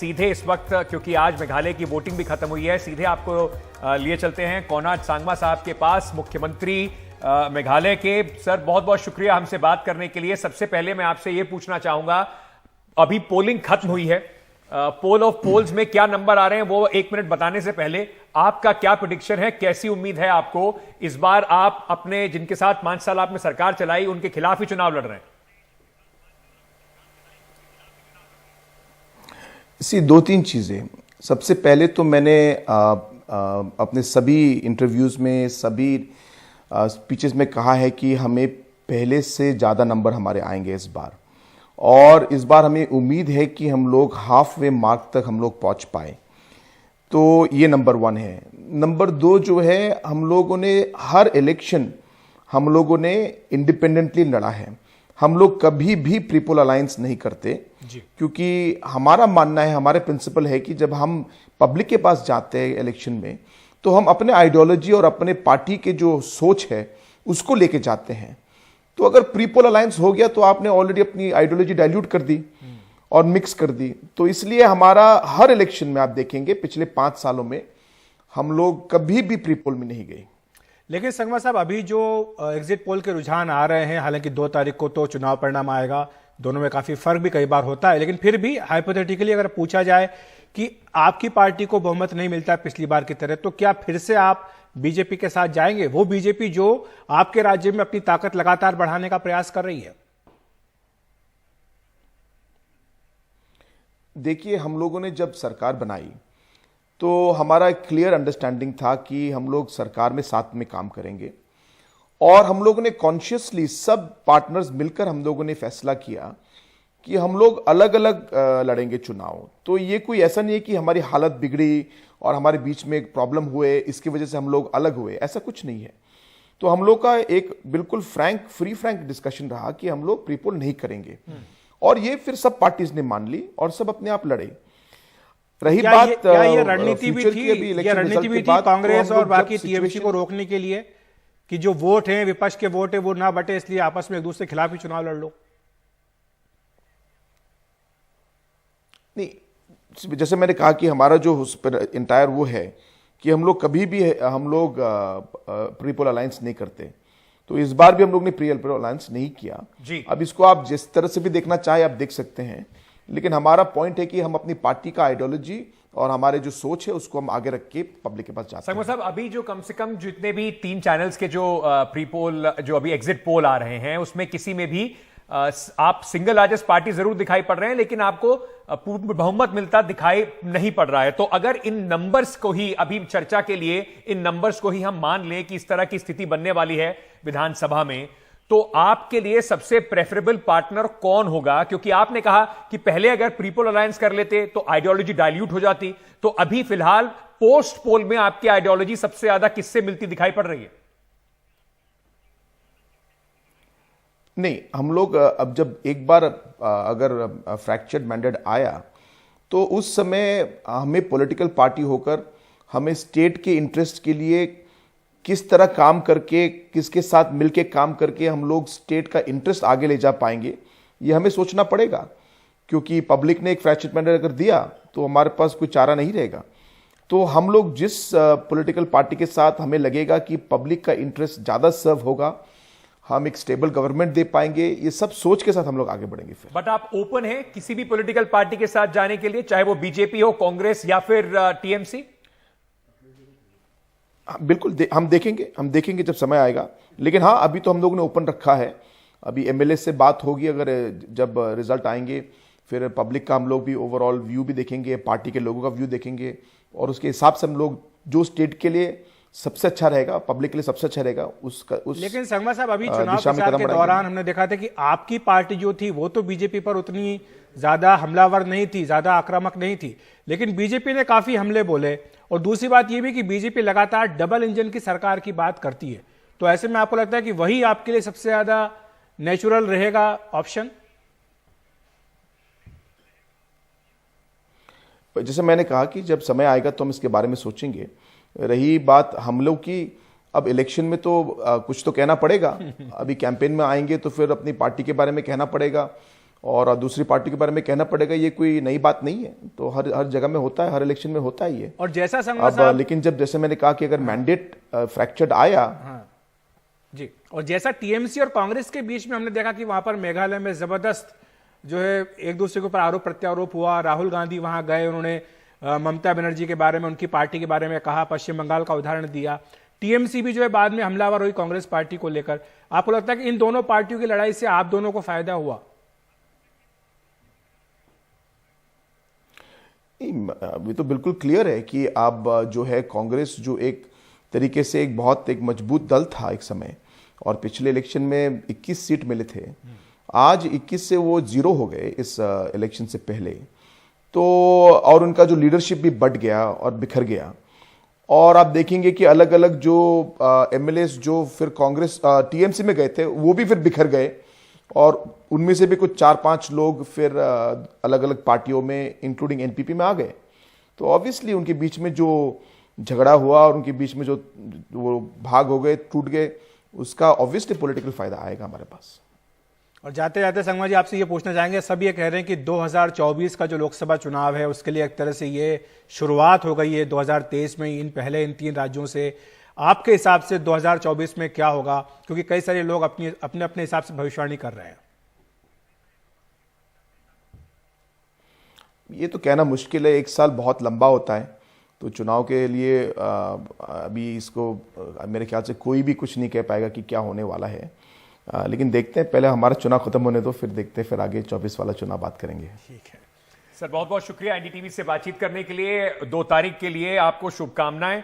सीधे इस वक्त, क्योंकि आज मेघालय की वोटिंग भी खत्म हुई है, सीधे आपको लिए चलते हैं कोनराड सांगमा साहब के पास, मुख्यमंत्री मेघालय के। सर, बहुत बहुत शुक्रिया हमसे बात करने के लिए। सबसे पहले मैं आपसे यह पूछना चाहूंगा, अभी पोलिंग खत्म हुई है, पोल ऑफ पोल्स में क्या नंबर आ रहे हैं वो 1 मिनट बताने से पहले आपका क्या प्रेडिक्शन है, कैसी उम्मीद है आपको? इस बार आप अपने जिनके साथ 5 साल आपने सरकार चलाई उनके खिलाफ ही चुनाव लड़ रहे हैं। इसी 2-3 चीज़ें। सबसे पहले तो मैंने अपने सभी इंटरव्यूज़ में, सभी स्पीचेस में कहा है कि हमें पहले से ज़्यादा नंबर हमारे आएंगे इस बार, और इस बार हमें उम्मीद है कि हम लोग हाफ वे मार्क तक हम लोग पहुँच पाए। तो ये नंबर 1 है। नंबर 2 जो है, हम लोगों ने हर इलेक्शन हम लोगों ने इंडिपेंडेंटली लड़ा है। हम लोग कभी भी प्रीपोल अलायंस नहीं करते, क्योंकि हमारा मानना है, हमारे प्रिंसिपल है कि जब हम पब्लिक के पास जाते हैं इलेक्शन में, तो हम अपने आइडियोलॉजी और अपने पार्टी के जो सोच है उसको लेके जाते हैं। तो अगर प्रीपोल अलायंस हो गया तो आपने ऑलरेडी अपनी आइडियोलॉजी डाइल्यूट कर दी और मिक्स कर दी। तो इसलिए हमारा हर इलेक्शन में आप देखेंगे पिछले 5 सालों में हम लोग कभी भी प्रीपोल में नहीं गए। लेकिन संगमा साहब, अभी जो एग्जिट पोल के रुझान आ रहे हैं, हालांकि 2 तारीख को तो चुनाव परिणाम आएगा, दोनों में काफी फर्क भी कई बार होता है, लेकिन फिर भी हाइपोथेटिकली अगर पूछा जाए कि आपकी पार्टी को बहुमत नहीं मिलता पिछली बार की तरह, तो क्या फिर से आप बीजेपी के साथ जाएंगे? वो बीजेपी जो आपके राज्य में अपनी ताकत लगातार बढ़ाने का प्रयास कर रही है। देखिए, हम लोगों ने जब सरकार बनाई तो हमारा एक क्लियर अंडरस्टैंडिंग था कि हम लोग सरकार में साथ में काम करेंगे, और हम लोगों ने कॉन्शियसली सब पार्टनर्स मिलकर हम लोगों ने फैसला किया कि हम लोग अलग अलग लड़ेंगे चुनाव। तो ये कोई ऐसा नहीं है कि हमारी हालत बिगड़ी और हमारे बीच में एक प्रॉब्लम हुए, इसकी वजह से हम लोग अलग हुए, ऐसा कुछ नहीं है। तो हम लोग का एक बिल्कुल फ्री फ्रैंक डिस्कशन रहा कि हम लोग प्रीपोल नहीं करेंगे, और ये फिर सब पार्टीज ने मान ली और सब अपने आप लड़े। रही बात ये रणनीति भी थी, ये रणनीति भी थी कांग्रेस और बाकी टीएमसी को रोकने के लिए कि जो वोट हैं, विपक्ष के वोट है, वो ना बटे, इसलिए आपस में एक दूसरे के खिलाफ ही चुनाव लड़ लो। नहीं, जैसे मैंने कहा कि हमारा जो उस पर इंटायर वो है कि हम लोग कभी भी हम लोग प्रीपोल अलायंस नहीं करते। तो इस बार भी हम लोग ने प्रीपोल अलायंस नहीं किया जी। अब इसको आप जिस तरह से भी देखना चाहे आप देख सकते हैं, लेकिन हमारा पॉइंट है कि हम अपनी पार्टी का आइडियोलॉजी और हमारे जो सोच है उसको हम आगे रख के पब्लिक के पास जाते हैं। संगमा साहब, अभी जो कम से कम जितने भी 3 चैनल्स के जो प्रीपोल, जो अभी एग्जिट पोल आ रहे हैं, उसमें किसी में भी आप सिंगल लार्जेस्ट पार्टी जरूर दिखाई पड़ रहे हैं, लेकिन आपको पूर्ण बहुमत मिलता दिखाई नहीं पड़ रहा है। तो अगर इन नंबर्स को ही, अभी चर्चा के लिए इन नंबर्स को ही हम मान लें कि इस तरह की स्थिति बनने वाली है विधानसभा में, तो आपके लिए सबसे प्रेफरेबल पार्टनर कौन होगा? क्योंकि आपने कहा कि पहले अगर प्रीपोल अलायंस कर लेते तो आइडियोलॉजी डाइल्यूट हो जाती, तो अभी फिलहाल पोस्ट पोल में आपकी आइडियोलॉजी सबसे ज्यादा किससे मिलती दिखाई पड़ रही है? नहीं, हम लोग अब जब एक बार अगर फ्रैक्चर्ड मैंडेट आया तो उस समय हमें पॉलिटिकल पार्टी होकर हमें स्टेट के इंटरेस्ट के लिए किस तरह काम करके, किसके साथ मिलके काम करके हम लोग स्टेट का इंटरेस्ट आगे ले जा पाएंगे, ये हमें सोचना पड़ेगा। क्योंकि पब्लिक ने एक फ्रैक्चर्ड मैंडेट अगर दिया तो हमारे पास कोई चारा नहीं रहेगा। तो हम लोग जिस पॉलिटिकल पार्टी के साथ हमें लगेगा कि पब्लिक का इंटरेस्ट ज़्यादा सर्व होगा, हम एक स्टेबल गवर्नमेंट दे पाएंगे, ये सब सोच के साथ हम लोग आगे बढ़ेंगे। फिर बट आप ओपन हैं किसी भी पॉलिटिकल पार्टी के साथ जाने के लिए, चाहे वो बीजेपी हो, कांग्रेस या फिर टीएमसी? बिल्कुल हम देखेंगे जब समय आएगा। लेकिन हाँ, अभी तो हम लोगों ने ओपन रखा है। अभी एमएलए से बात होगी, अगर जब रिजल्ट आएंगे फिर पब्लिक का हम लोग भी ओवरऑल व्यू भी देखेंगे, पार्टी के लोगों का व्यू देखेंगे, और उसके हिसाब से हम लोग जो स्टेट के लिए सबसे अच्छा रहेगा, पब्लिक के लिए सबसे अच्छा रहेगा उसका लेकिन संगमा साहब, अभी चुनाव प्रचार के दौरान हमने देखा था कि आपकी पार्टी जो थी वो तो बीजेपी पर उतनी ज्यादा हमलावर नहीं थी, ज्यादा आक्रामक नहीं थी, लेकिन बीजेपी ने काफी हमले बोले। और दूसरी बात यह भी कि बीजेपी लगातार डबल इंजन की सरकार की बात करती है, तो ऐसे में आपको लगता है कि वही आपके लिए सबसे ज्यादा नेचुरल रहेगा ऑप्शन? जैसे मैंने कहा कि जब समय आएगा तो हम इसके बारे में सोचेंगे। रही बात हम लोग की, अब इलेक्शन में तो कुछ तो कहना पड़ेगा। अभी कैंपेन में आएंगे तो फिर अपनी पार्टी के बारे में कहना पड़ेगा, और दूसरी पार्टी के बारे में कहना पड़ेगा, ये कोई नई बात नहीं है। तो हर जगह में होता है, हर इलेक्शन में होता ही है। और जैसा संगमा अब साहब, लेकिन जैसे मैंने कहा कि अगर मैंडेट फ्रैक्चर्ड आया, जी, और जैसा टीएमसी और कांग्रेस के बीच में हमने देखा कि वहां पर मेघालय में जबरदस्त जो है एक दूसरे के ऊपर आरोप प्रत्यारोप हुआ। राहुल गांधी वहां गए, उन्होंने ममता बनर्जी के बारे में, उनकी पार्टी के बारे में कहा, पश्चिम बंगाल का उदाहरण दिया। टीएमसी भी जो है बाद में हमलावर हुई कांग्रेस पार्टी को लेकर। आपको लगता है कि इन दोनों पार्टियों की लड़ाई से आप दोनों को फायदा हुआ? ये तो बिल्कुल क्लियर है कि अब जो है कांग्रेस जो एक तरीके से एक मजबूत दल था एक समय, और पिछले इलेक्शन में 21 सीट मिले थे, आज 21 से वो 0 हो गए इस इलेक्शन से पहले। तो और उनका जो लीडरशिप भी बढ़ गया और बिखर गया। और आप देखेंगे कि अलग अलग जो एमएलएस जो फिर कांग्रेस टीएमसी में गए थे, वो भी फिर बिखर गए, और उनमें से भी कुछ 4-5 लोग फिर अलग अलग पार्टियों में इंक्लूडिंग एनपीपी में आ गए। तो ऑब्वियसली उनके बीच में जो झगड़ा हुआ और उनके बीच में जो वो भाग हो गए, टूट गए, उसका ऑब्वियसली पॉलिटिकल फायदा आएगा हमारे पास। और जाते जाते संगमा जी आपसे ये पूछना चाहेंगे, सब ये कह रहे हैं कि 2024 का जो लोकसभा चुनाव है उसके लिए एक तरह से ये शुरुआत हो गई है 2023 में इन 3 राज्यों से। आपके हिसाब से 2024 में क्या होगा? क्योंकि कई सारे लोग अपने अपने हिसाब से भविष्यवाणी कर रहे हैं। ये तो कहना मुश्किल है, एक साल बहुत लंबा होता है, तो चुनाव के लिए अभी इसको मेरे ख्याल से कोई भी कुछ नहीं कह पाएगा कि क्या होने वाला है। लेकिन देखते हैं, पहले हमारा चुनाव खत्म होने दो, फिर देखते हैं, फिर आगे 24 वाला चुनाव बात करेंगे। ठीक है सर, बहुत बहुत शुक्रिया एनडीटीवी से बातचीत करने के लिए। 2 तारीख के लिए आपको शुभकामनाएं।